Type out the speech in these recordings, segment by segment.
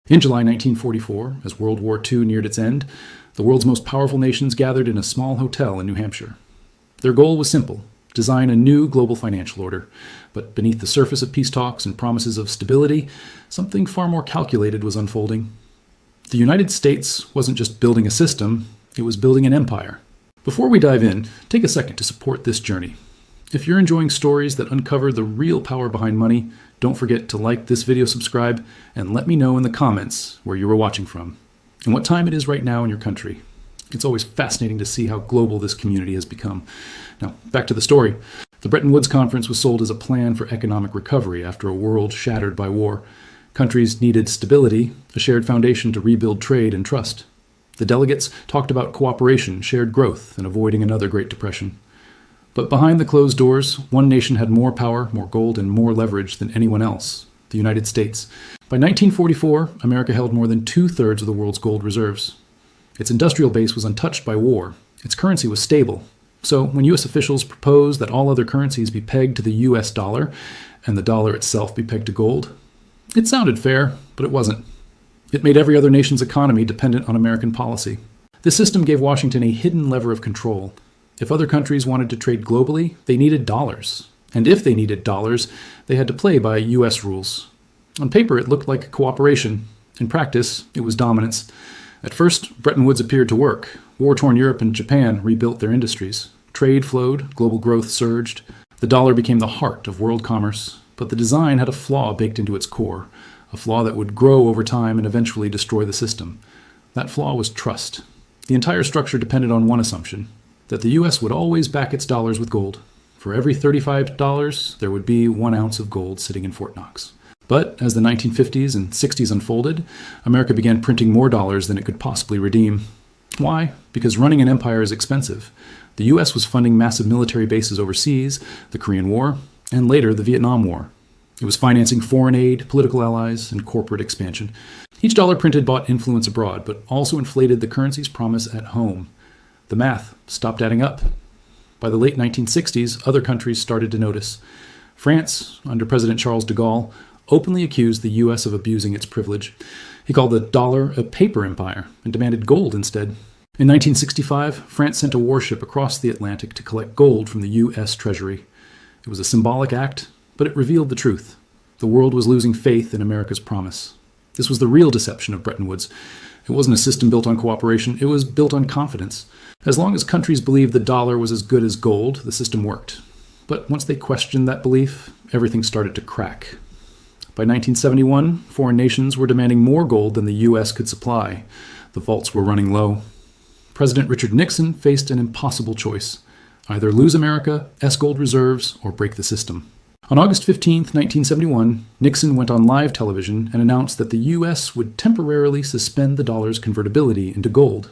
In July 1944, as World War II neared its end, the world's most powerful nations gathered in a small hotel in New Hampshire. Their goal was simple: design a new global financial order. But beneath the surface of peace talks and promises of stability, something far more calculated was unfolding. The United States wasn't just building a system, it was building an empire. Before we dive in, take a second to support this journey. If you're enjoying stories that uncover the real power behind money, don't forget to like this video, subscribe, and let me know in the comments where you were watching from and what time it is right now in your country. It's always fascinating to see how global this community has become. Now, back to the story. The Bretton Woods Conference was sold as a plan for economic recovery after a world shattered by war. Countries needed stability, a shared foundation to rebuild trade and trust. The delegates talked about cooperation, shared growth, and avoiding another Great Depression. But behind the closed doors, one nation had more power, more gold, and more leverage than anyone else: the United States. By 1944, America held more than 2/3 of the world's gold reserves. Its industrial base was untouched by war. Its currency was stable. So when U.S. officials proposed that all other currencies be pegged to the U.S. dollar and the dollar itself be pegged to gold, it sounded fair, but it wasn't. It made every other nation's economy dependent on American policy. This system gave Washington a hidden lever of control. If other countries wanted to trade globally, they needed dollars. And if they needed dollars, they had to play by U.S. rules. On paper, it looked like cooperation. In practice, it was dominance. At first, Bretton Woods appeared to work. War-torn Europe and Japan rebuilt their industries. Trade flowed, global growth surged. The dollar became the heart of world commerce. But the design had a flaw baked into its core, a flaw that would grow over time and eventually destroy the system. That flaw was trust. The entire structure depended on one assumption: that the U.S. would always back its dollars with gold. For every $35, there would be 1 ounce of gold sitting in Fort Knox. But as the 1950s and 60s unfolded, America began printing more dollars than it could possibly redeem. Why? Because running an empire is expensive. The U.S. was funding massive military bases overseas, the Korean War, and later the Vietnam War. It was financing foreign aid, political allies, and corporate expansion. Each dollar printed bought influence abroad, but also inflated the currency's promise at home. The math stopped adding up. By the late 1960s, other countries started to notice. France, under President Charles de Gaulle, openly accused the U.S. of abusing its privilege. He called the dollar a paper empire and demanded gold instead. In 1965, France sent a warship across the Atlantic to collect gold from the U.S. Treasury. It was a symbolic act, but it revealed the truth. The world was losing faith in America's promise. This was the real deception of Bretton Woods. It wasn't a system built on cooperation, it was built on confidence. As long as countries believed the dollar was as good as gold, the system worked. But once they questioned that belief, everything started to crack. By 1971, foreign nations were demanding more gold than the U.S. could supply. The vaults were running low. President Richard Nixon faced an impossible choice: either lose America, gold reserves, or break the system. On August 15, 1971, Nixon went on live television and announced that the U.S. would temporarily suspend the dollar's convertibility into gold.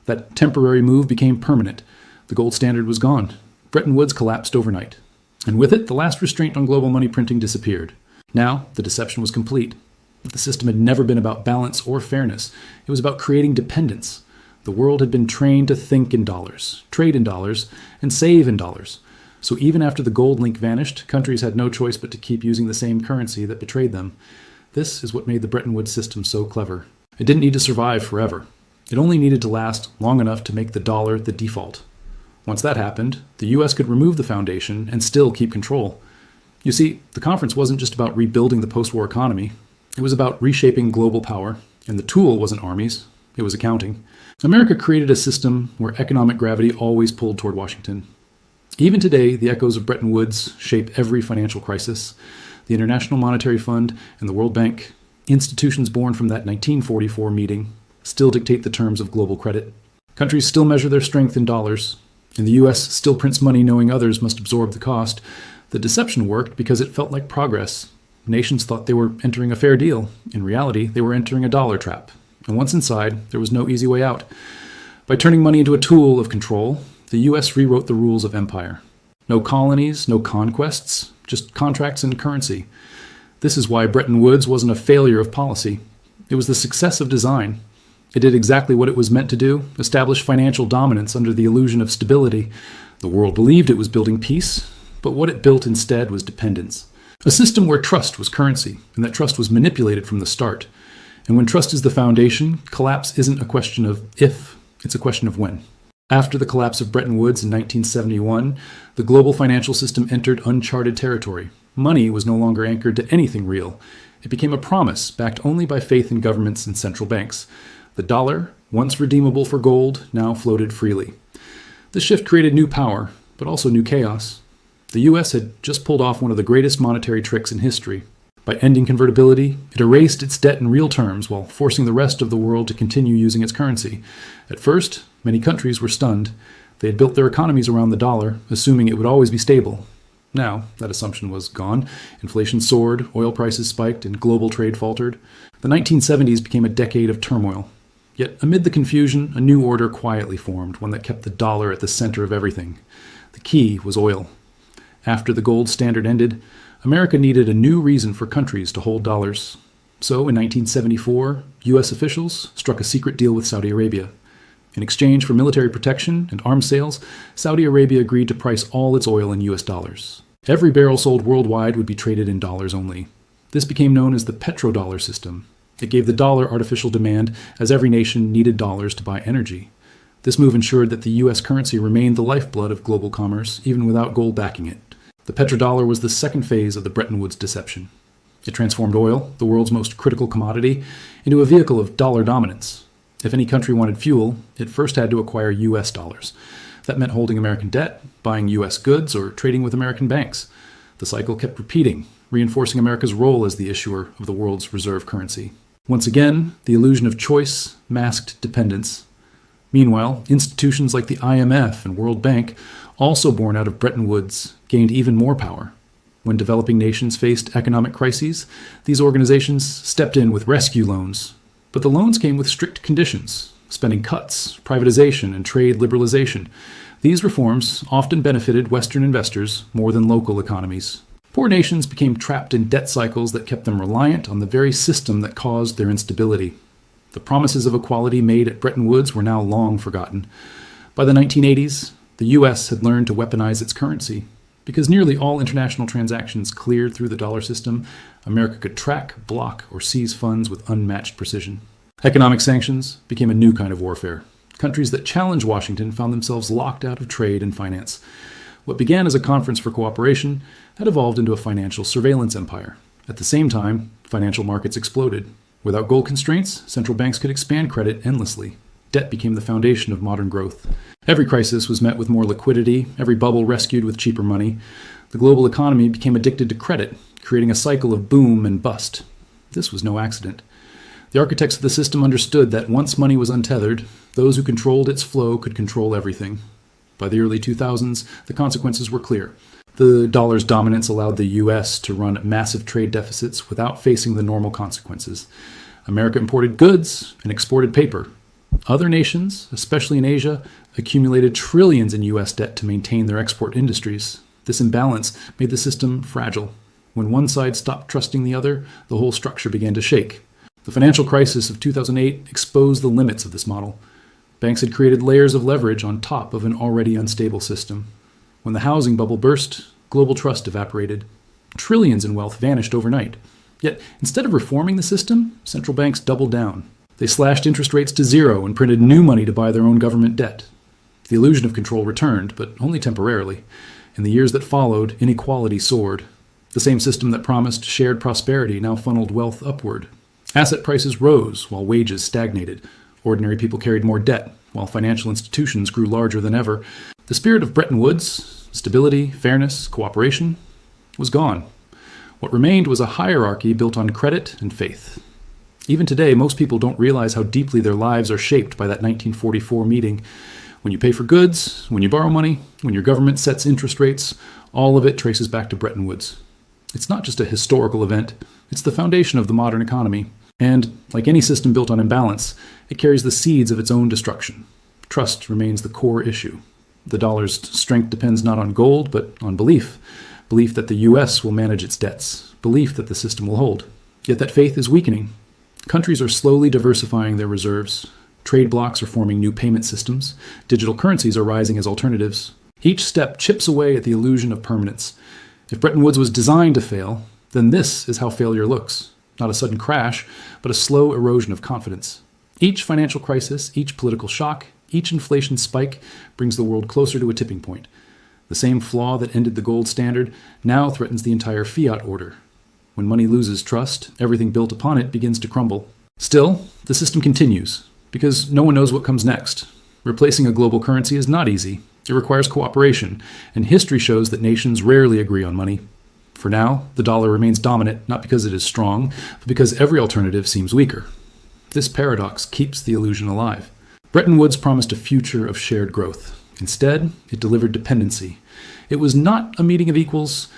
That temporary move became permanent. The gold standard was gone. Bretton Woods collapsed overnight. And with it, the last restraint on global money printing disappeared. Now, the deception was complete. The system had never been about balance or fairness. It was about creating dependence. The world had been trained to think in dollars, trade in dollars, and save in dollars. So even after the gold link vanished, countries had no choice but to keep using the same currency that betrayed them. This is what made the Bretton Woods system so clever. It didn't need to survive forever. It only needed to last long enough to make the dollar the default. Once that happened, the U.S. could remove the foundation and still keep control. You see, the conference wasn't just about rebuilding the post-war economy. It was about reshaping global power, and the tool wasn't armies, it was accounting. America created a system where economic gravity always pulled toward Washington. Even today, the echoes of Bretton Woods shape every financial crisis. The International Monetary Fund and the World Bank, institutions born from that 1944 meeting, still dictate the terms of global credit. Countries still measure their strength in dollars, and the U.S. still prints money knowing others must absorb the cost. The deception worked because it felt like progress. Nations thought they were entering a fair deal. In reality, they were entering a dollar trap. And once inside, there was no easy way out. By turning money into a tool of control, the U.S. rewrote the rules of empire. No colonies, no conquests, just contracts and currency. This is why Bretton Woods wasn't a failure of policy. It was the success of design. It did exactly what it was meant to do: establish financial dominance under the illusion of stability. The world believed it was building peace, but what it built instead was dependence. A system where trust was currency, and that trust was manipulated from the start. And when trust is the foundation, collapse isn't a question of if, it's a question of when. After the collapse of Bretton Woods in 1971, the global financial system entered uncharted territory. Money was no longer anchored to anything real. It became a promise backed only by faith in governments and central banks. The dollar, once redeemable for gold, now floated freely. This shift created new power, but also new chaos. The U.S. had just pulled off one of the greatest monetary tricks in history. By ending convertibility, it erased its debt in real terms while forcing the rest of the world to continue using its currency. At first, many countries were stunned. They had built their economies around the dollar, assuming it would always be stable. Now, that assumption was gone. Inflation soared, oil prices spiked, and global trade faltered. The 1970s became a decade of turmoil. Yet, amid the confusion, a new order quietly formed, one that kept the dollar at the center of everything. The key was oil. After the gold standard ended, America needed a new reason for countries to hold dollars. So, in 1974, U.S. officials struck a secret deal with Saudi Arabia. In exchange for military protection and arms sales, Saudi Arabia agreed to price all its oil in U.S. dollars. Every barrel sold worldwide would be traded in dollars only. This became known as the petrodollar system. It gave the dollar artificial demand as every nation needed dollars to buy energy. This move ensured that the U.S. currency remained the lifeblood of global commerce, even without gold backing it. The petrodollar was the second phase of the Bretton Woods deception. It transformed oil, the world's most critical commodity, into a vehicle of dollar dominance. If any country wanted fuel, it first had to acquire U.S. dollars. That meant holding American debt, buying U.S. goods, or trading with American banks. The cycle kept repeating, reinforcing America's role as the issuer of the world's reserve currency. Once again, the illusion of choice masked dependence. Meanwhile, institutions like the IMF and World Bank, also born out of Bretton Woods, gained even more power. When developing nations faced economic crises, these organizations stepped in with rescue loans. But the loans came with strict conditions: spending cuts, privatization, and trade liberalization. These reforms often benefited Western investors more than local economies. Poor nations became trapped in debt cycles that kept them reliant on the very system that caused their instability. The promises of equality made at Bretton Woods were now long forgotten. By the 1980s, the U.S. had learned to weaponize its currency. Because nearly all international transactions cleared through the dollar system, America could track, block, or seize funds with unmatched precision. Economic sanctions became a new kind of warfare. Countries that challenged Washington found themselves locked out of trade and finance. What began as a conference for cooperation had evolved into a financial surveillance empire. At the same time, financial markets exploded. Without gold constraints, central banks could expand credit endlessly. Debt became the foundation of modern growth. Every crisis was met with more liquidity, every bubble rescued with cheaper money. The global economy became addicted to credit, creating a cycle of boom and bust. This was no accident. The architects of the system understood that once money was untethered, those who controlled its flow could control everything. By the early 2000s, the consequences were clear. The dollar's dominance allowed the U.S. to run massive trade deficits without facing the normal consequences. America imported goods and exported paper. Other nations, especially in Asia, accumulated trillions in U.S. debt to maintain their export industries. This imbalance made the system fragile. When one side stopped trusting the other, the whole structure began to shake. The financial crisis of 2008 exposed the limits of this model. Banks had created layers of leverage on top of an already unstable system. When the housing bubble burst, global trust evaporated. Trillions in wealth vanished overnight. Yet, instead of reforming the system, central banks doubled down. They slashed interest rates to zero and printed new money to buy their own government debt. The illusion of control returned, but only temporarily. In the years that followed, inequality soared. The same system that promised shared prosperity now funneled wealth upward. Asset prices rose while wages stagnated. Ordinary people carried more debt, while financial institutions grew larger than ever. The spirit of Bretton Woods, stability, fairness, cooperation, was gone. What remained was a hierarchy built on credit and faith. Even today, most people don't realize how deeply their lives are shaped by that 1944 meeting. When you pay for goods, when you borrow money, when your government sets interest rates, all of it traces back to Bretton Woods. It's not just a historical event, it's the foundation of the modern economy. And, like any system built on imbalance, it carries the seeds of its own destruction. Trust remains the core issue. The dollar's strength depends not on gold, but on belief. Belief that the U.S. will manage its debts. Belief that the system will hold. Yet that faith is weakening. Countries are slowly diversifying their reserves. Trade blocs are forming new payment systems. Digital currencies are rising as alternatives. Each step chips away at the illusion of permanence. If Bretton Woods was designed to fail, then this is how failure looks. Not a sudden crash, but a slow erosion of confidence. Each financial crisis, each political shock, each inflation spike brings the world closer to a tipping point. The same flaw that ended the gold standard now threatens the entire fiat order. When money loses trust, everything built upon it begins to crumble. Still, the system continues, because no one knows what comes next. Replacing a global currency is not easy. It requires cooperation, and history shows that nations rarely agree on money. For now, the dollar remains dominant, not because it is strong, but because every alternative seems weaker. This paradox keeps the illusion alive. Bretton Woods promised a future of shared growth. Instead, it delivered dependency. It was not a meeting of equals,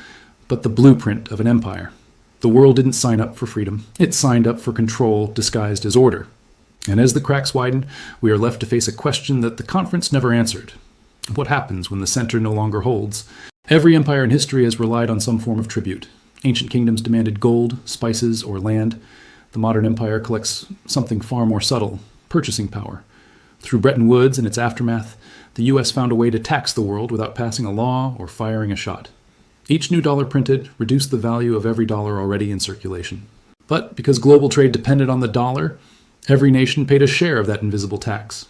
but the blueprint of an empire. The world didn't sign up for freedom. It signed up for control disguised as order. And as the cracks widen, we are left to face a question that the conference never answered. What happens when the center no longer holds? Every empire in history has relied on some form of tribute. Ancient kingdoms demanded gold, spices, or land. The modern empire collects something far more subtle, purchasing power. Through Bretton Woods and its aftermath, the U.S. found a way to tax the world without passing a law or firing a shot. Each new dollar printed reduced the value of every dollar already in circulation. But because global trade depended on the dollar, every nation paid a share of that invisible tax.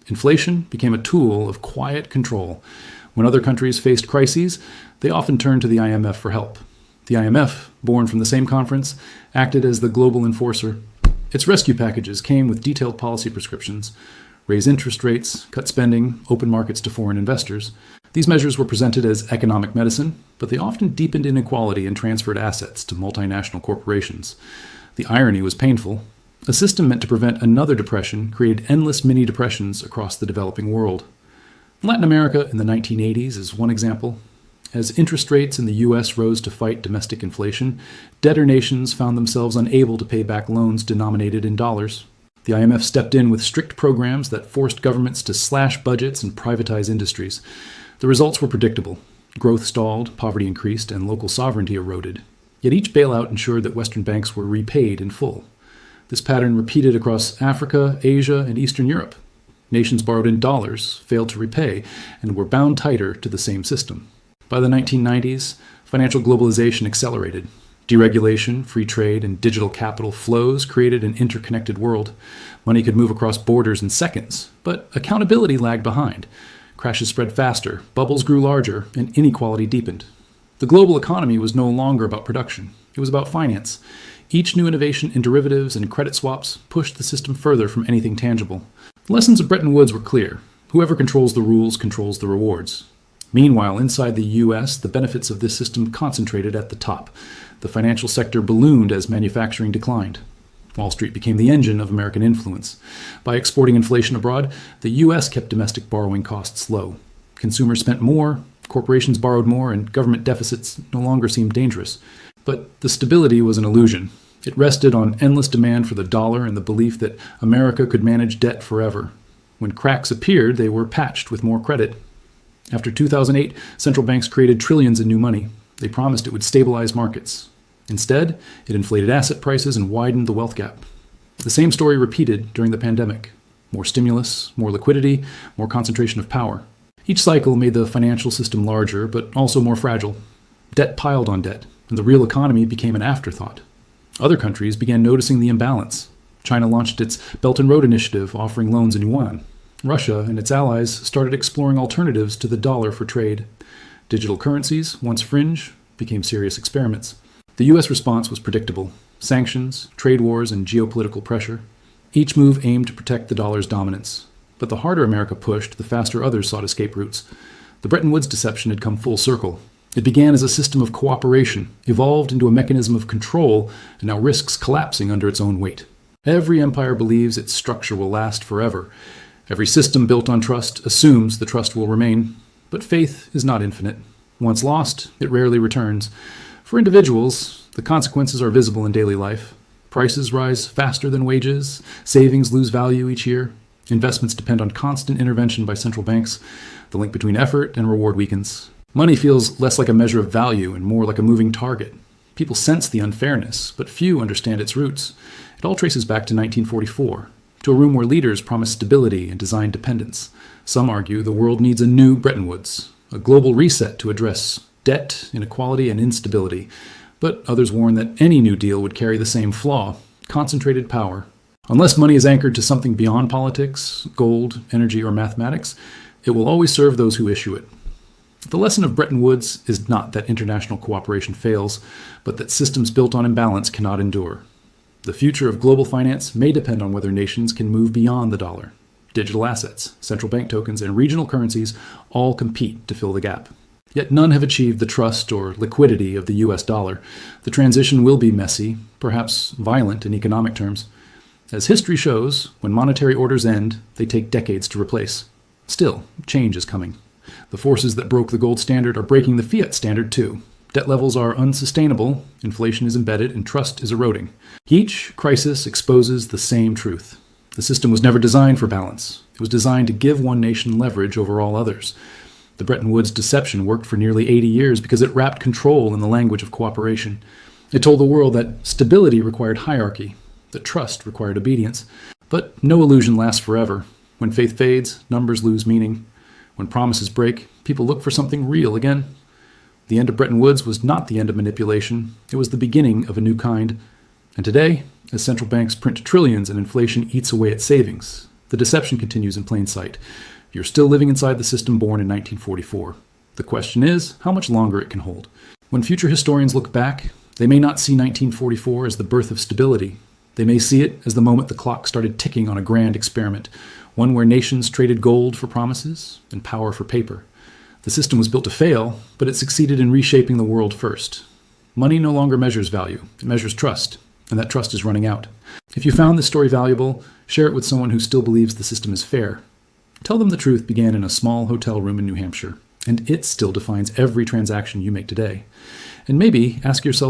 Inflation became a tool of quiet control. When other countries faced crises, they often turned to the IMF for help. The IMF, born from the same conference, acted as the global enforcer. Its rescue packages came with detailed policy prescriptions: raise interest rates, cut spending, open markets to foreign investors. These measures were presented as economic medicine, but they often deepened inequality and transferred assets to multinational corporations. The irony was painful. A system meant to prevent another depression created endless mini-depressions across the developing world. Latin America in the 1980s is one example. As interest rates in the U.S. rose to fight domestic inflation, debtor nations found themselves unable to pay back loans denominated in dollars. The IMF stepped in with strict programs that forced governments to slash budgets and privatize industries. The results were predictable. Growth stalled, poverty increased, and local sovereignty eroded. Yet each bailout ensured that Western banks were repaid in full. This pattern repeated across Africa, Asia, and Eastern Europe. Nations borrowed in dollars, failed to repay, and were bound tighter to the same system. By the 1990s, financial globalization accelerated. Deregulation, free trade, and digital capital flows created an interconnected world. Money could move across borders in seconds, but accountability lagged behind. Crashes spread faster, bubbles grew larger, and inequality deepened. The global economy was no longer about production. It was about finance. Each new innovation in derivatives and credit swaps pushed the system further from anything tangible. The lessons of Bretton Woods were clear. Whoever controls the rules controls the rewards. Meanwhile, inside the U.S., the benefits of this system concentrated at the top. The financial sector ballooned as manufacturing declined. Wall Street became the engine of American influence. By exporting inflation abroad, the U.S. kept domestic borrowing costs low. Consumers spent more, corporations borrowed more, and government deficits no longer seemed dangerous. But the stability was an illusion. It rested on endless demand for the dollar and the belief that America could manage debt forever. When cracks appeared, they were patched with more credit. After 2008, central banks created trillions in new money. They promised it would stabilize markets. Instead, it inflated asset prices and widened the wealth gap. The same story repeated during the pandemic. More stimulus, more liquidity, more concentration of power. Each cycle made the financial system larger, but also more fragile. Debt piled on debt, and the real economy became an afterthought. Other countries began noticing the imbalance. China launched its Belt and Road Initiative, offering loans in yuan. Russia and its allies started exploring alternatives to the dollar for trade. Digital currencies, once fringe, became serious experiments. The U.S. response was predictable: sanctions, trade wars, and geopolitical pressure. Each move aimed to protect the dollar's dominance. But the harder America pushed, the faster others sought escape routes. The Bretton Woods deception had come full circle. It began as a system of cooperation, evolved into a mechanism of control, and now risks collapsing under its own weight. Every empire believes its structure will last forever. Every system built on trust assumes the trust will remain. But faith is not infinite. Once lost, it rarely returns. For individuals, the consequences are visible in daily life. Prices rise faster than wages. Savings lose value each year. Investments depend on constant intervention by central banks. The link between effort and reward weakens. Money feels less like a measure of value and more like a moving target. People sense the unfairness, but few understand its roots. It all traces back to 1944, to a room where leaders promised stability and designed dependence. Some argue the world needs a new Bretton Woods, a global reset to address debt, inequality, and instability. But others warn that any New Deal would carry the same flaw: concentrated power. Unless money is anchored to something beyond politics, gold, energy, or mathematics, it will always serve those who issue it. The lesson of Bretton Woods is not that international cooperation fails, but that systems built on imbalance cannot endure. The future of global finance may depend on whether nations can move beyond the dollar. Digital assets, central bank tokens, and regional currencies all compete to fill the gap. Yet none have achieved the trust or liquidity of the US dollar. The transition will be messy, perhaps violent in economic terms. As history shows, when monetary orders end, they take decades to replace. Still, change is coming. The forces that broke the gold standard are breaking the fiat standard too. Debt levels are unsustainable, inflation is embedded, and trust is eroding. Each crisis exposes the same truth. The system was never designed for balance. It was designed to give one nation leverage over all others. The Bretton Woods deception worked for nearly 80 years because it wrapped control in the language of cooperation. It told the world that stability required hierarchy, that trust required obedience. But no illusion lasts forever. When faith fades, numbers lose meaning. When promises break, people look for something real again. The end of Bretton Woods was not the end of manipulation. It was the beginning of a new kind. And today, as central banks print trillions and inflation eats away at savings, the deception continues in plain sight. You're still living inside the system born in 1944. The question is how much longer it can hold. When future historians look back, they may not see 1944 as the birth of stability. They may see it as the moment the clock started ticking on a grand experiment, one where nations traded gold for promises and power for paper. The system was built to fail, but it succeeded in reshaping the world first. Money no longer measures value, it measures trust, and that trust is running out. If you found this story valuable, share it with someone who still believes the system is fair. Tell them the truth began in a small hotel room in New Hampshire, and it still defines every transaction you make today. And maybe ask yourself